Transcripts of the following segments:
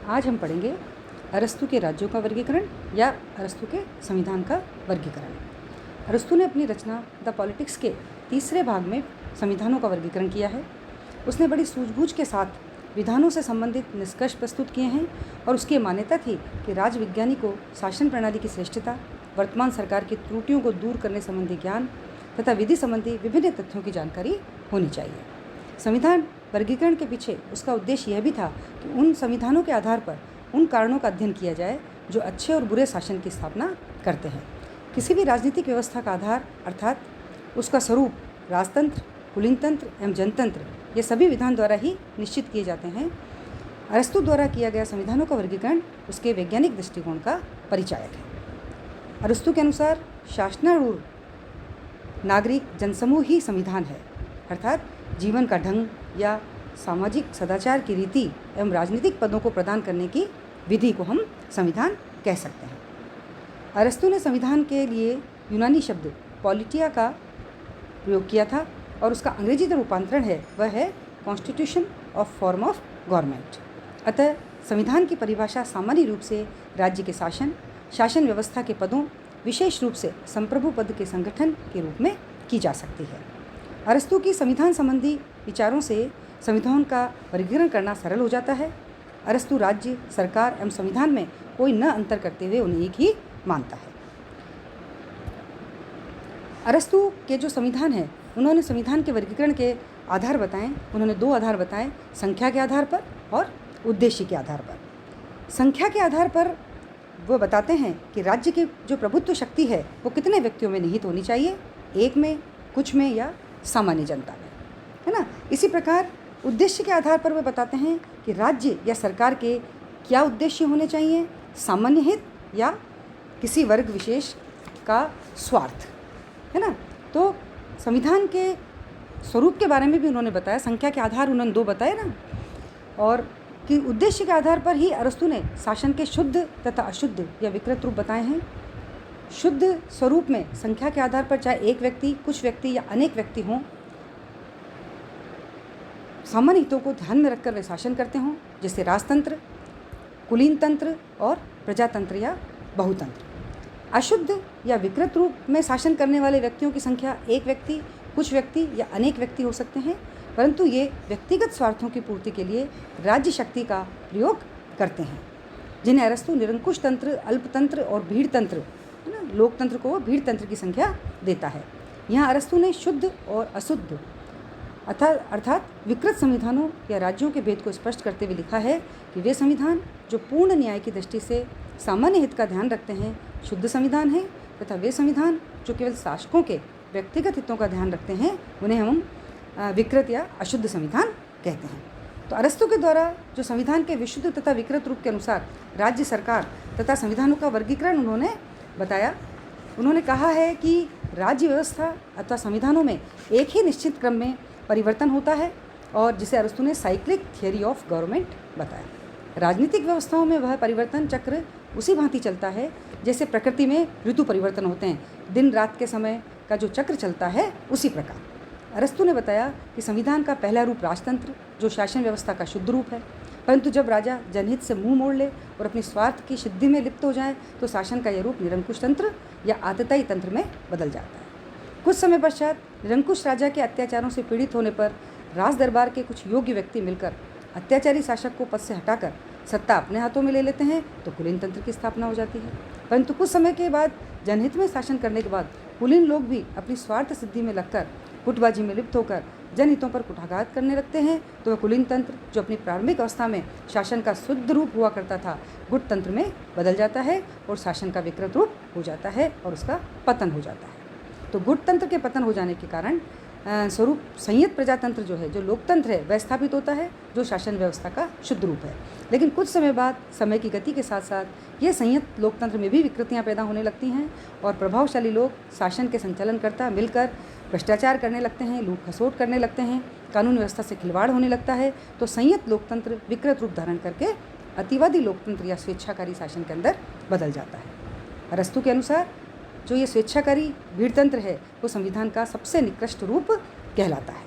आज हम पढ़ेंगे अरस्तु के राज्यों का वर्गीकरण या अरस्तु के संविधान का वर्गीकरण। अरस्तु ने अपनी रचना द पॉलिटिक्स के तीसरे भाग में संविधानों का वर्गीकरण किया है। उसने बड़ी सूझबूझ के साथ विधानों से संबंधित निष्कर्ष प्रस्तुत किए हैं और उसकी मान्यता थी कि राजविज्ञानी को शासन प्रणाली की श्रेष्ठता, वर्तमान सरकार की त्रुटियों को दूर करने संबंधी ज्ञान तथा विधि संबंधी विभिन्न तथ्यों की जानकारी होनी चाहिए। संविधान वर्गीकरण के पीछे उसका उद्देश्य यह भी था कि उन संविधानों के आधार पर उन कारणों का अध्ययन किया जाए जो अच्छे और बुरे शासन की स्थापना करते हैं। किसी भी राजनीतिक व्यवस्था का आधार अर्थात उसका स्वरूप राजतंत्र, कुलीन तंत्र एवं जनतंत्र ये सभी विधान द्वारा ही निश्चित किए जाते हैं। अरस्तु द्वारा किया गया संविधानों का वर्गीकरण उसके वैज्ञानिक दृष्टिकोण का परिचायक है। अरस्तु के अनुसार शासनारूढ़ नागरिक जनसमूह ही संविधान है, अर्थात जीवन का ढंग या सामाजिक सदाचार की रीति एवं राजनीतिक पदों को प्रदान करने की विधि को हम संविधान कह सकते हैं। अरस्तु ने संविधान के लिए यूनानी शब्द पॉलिटिया का प्रयोग किया था और उसका अंग्रेजी जो रूपांतरण है वह है constitution of form of government. अतः संविधान की परिभाषा सामान्य रूप से राज्य के शासन व्यवस्था के पदों, विशेष रूप से संप्रभु पद के संगठन के रूप में की जा सकती है। अरस्तु की संविधान संबंधी विचारों से संविधान का वर्गीकरण करना सरल हो जाता है। अरस्तु राज्य, सरकार एवं संविधान में कोई न अंतर करते हुए उन्हें एक ही मानता है। अरस्तु के जो संविधान है उन्होंने संविधान के वर्गीकरण के आधार बताएं। उन्होंने दो आधार बताएं, संख्या के आधार पर और उद्देश्य के आधार पर। संख्या के आधार पर वो बताते हैं कि राज्य की जो प्रभुत्व शक्ति है वो कितने व्यक्तियों में निहित होनी चाहिए, एक में, कुछ में या सामान्य जनता में, है ना। इसी प्रकार उद्देश्य के आधार पर वे बताते हैं कि राज्य या सरकार के क्या उद्देश्य होने चाहिए, सामान्य हित या किसी वर्ग विशेष का स्वार्थ, है ना। तो संविधान के स्वरूप के बारे में भी उन्होंने बताया। संख्या के आधार उन्होंने दो बताए ना, और कि उद्देश्य के आधार पर ही अरस्तु ने शासन के शुद्ध तथा अशुद्ध या विकृत रूप बताए हैं। शुद्ध स्वरूप में संख्या के आधार पर चाहे एक व्यक्ति, कुछ व्यक्ति या अनेक व्यक्ति हों, सामान्य हितों को ध्यान में रखकर वे शासन करते हों, जैसे राजतंत्र, कुलीन तंत्र और प्रजातंत्र या बहुतंत्र। अशुद्ध या विकृत रूप में शासन करने वाले व्यक्तियों की संख्या एक व्यक्ति, कुछ व्यक्ति या अनेक व्यक्ति हो सकते हैं, परंतु ये व्यक्तिगत स्वार्थों की पूर्ति के लिए राज्य शक्ति का प्रयोग करते हैं, जिन्हें अरस्तु निरंकुश तंत्र, अल्पतंत्र और भीड़ तंत्र, है ना, लोकतंत्र को वो भीड़ तंत्र की संख्या देता है। यहाँ अरस्तु ने शुद्ध और अशुद्ध अर्थात विकृत संविधानों या राज्यों के भेद को स्पष्ट करते हुए लिखा है कि वे संविधान जो पूर्ण न्याय की दृष्टि से सामान्य हित का ध्यान रखते हैं शुद्ध संविधान है, तथा वे संविधान जो केवल शासकों के व्यक्तिगत हितों का ध्यान रखते हैं उन्हें हम विकृत या अशुद्ध संविधान कहते हैं। तो अरस्तु के द्वारा जो संविधान के विशुद्ध तथा विकृत रूप के अनुसार राज्य, सरकार तथा संविधानों का वर्गीकरण उन्होंने बताया। उन्होंने कहा है कि राज्य व्यवस्था अथवा संविधानों में एक ही निश्चित क्रम में परिवर्तन होता है और जिसे अरस्तु ने साइक्लिक थियरी ऑफ गवर्नमेंट बताया। राजनीतिक व्यवस्थाओं में वह परिवर्तन चक्र उसी भांति चलता है जैसे प्रकृति में ऋतु परिवर्तन होते हैं, दिन रात के समय का जो चक्र चलता है उसी प्रकार। अरस्तु ने बताया कि संविधान का पहला रूप राजतंत्र जो शासन व्यवस्था का शुद्ध रूप है, परंतु जब राजा जनहित से मुंह मोड़ ले और अपनी स्वार्थ की सिद्धि में लिप्त हो जाए तो शासन का यह रूप निरंकुश तंत्र या आततायी तंत्र में बदल जाता है। कुछ समय पश्चात निरंकुश राजा के अत्याचारों से पीड़ित होने पर राज दरबार के कुछ योग्य व्यक्ति मिलकर अत्याचारी शासक को पद से हटाकर सत्ता अपने हाथों में ले लेते हैं तो कुलीन तंत्र की स्थापना हो जाती है। परंतु कुछ समय के बाद जनहित में शासन करने के बाद कुलीन लोग भी अपनी स्वार्थ सिद्धि में लगकर गुटबाजी में लिप्त होकर जनहितों पर कुठाघात करने लगते हैं तो वह कुलीन तंत्र जो अपनी प्रारंभिक अवस्था में शासन का शुद्ध रूप हुआ करता था गुट तंत्र में बदल जाता है और शासन का विकृत रूप हो जाता है और उसका पतन हो जाता है। तो गुट तंत्र के पतन हो जाने के कारण स्वरूप संयत प्रजातंत्र जो है, जो लोकतंत्र है, वह स्थापित होता है जो शासन व्यवस्था का शुद्ध रूप है। लेकिन कुछ समय बाद समय की गति के साथ साथ ये संयत लोकतंत्र में भी विकृतियां पैदा होने लगती हैं और प्रभावशाली लोग शासन के संचालनकर्ता मिलकर भ्रष्टाचार करने लगते हैं, लूट खसोट करने लगते हैं, कानून व्यवस्था से खिलवाड़ होने लगता है। तो संयत लोकतंत्र विकृत रूप धारण करके अतिवादी लोकतंत्र या स्वेच्छाकारी शासन के अंदर बदल जाता है। अरस्तु के अनुसार जो ये स्वेच्छाकारी भीड़तंत्र है वो संविधान का सबसे निकृष्ट रूप कहलाता है।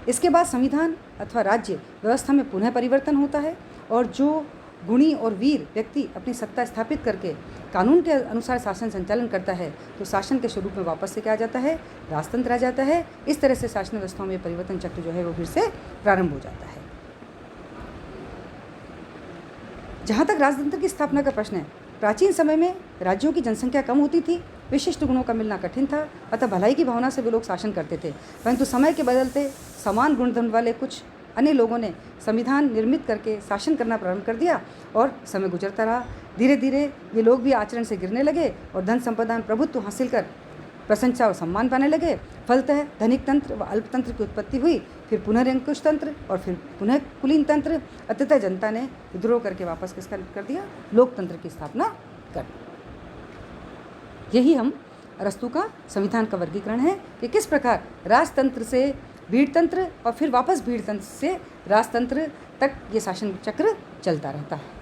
इसके बाद संविधान अथवा राज्य व्यवस्था में पुनः परिवर्तन होता है और जो गुणी और वीर व्यक्ति अपनी सत्ता स्थापित करके कानून के अनुसार शासन संचालन करता है तो शासन के स्वरूप में वापस से क्या आ जाता है, राजतंत्र आ जाता है। इस तरह से शासन व्यवस्थाओं में परिवर्तन चक्र जो है वो फिर से प्रारंभ हो जाता है। जहाँ तक राजतंत्र की स्थापना का प्रश्न है, प्राचीन समय में राज्यों की जनसंख्या कम होती थी, विशिष्ट गुणों का मिलना कठिन था, अतः भलाई की भावना से वे लोग शासन करते थे। परंतु समय के बदलते समान गुणधर्म वाले कुछ अन्य लोगों ने संविधान निर्मित करके शासन करना प्रारंभ कर दिया और समय गुजरता रहा। धीरे धीरे ये लोग भी आचरण से गिरने लगे और धन संपदा प्रभुत्व हासिल कर प्रशंसा और सम्मान पाने लगे। फलतः धनिक तंत्र व अल्पतंत्र की उत्पत्ति हुई, फिर पुनर्यंकुश तंत्र और फिर पुनः कुलीन तंत्र। अंततः जनता ने विद्रोह करके वापस किसका कर दिया, लोकतंत्र की स्थापना कर दी। यही हम अरस्तु का संविधान का वर्गीकरण है कि किस प्रकार राजतंत्र से भीड़तंत्र और फिर वापस भीड़तंत्र से राजतंत्र तक ये शासन चक्र चलता रहता है।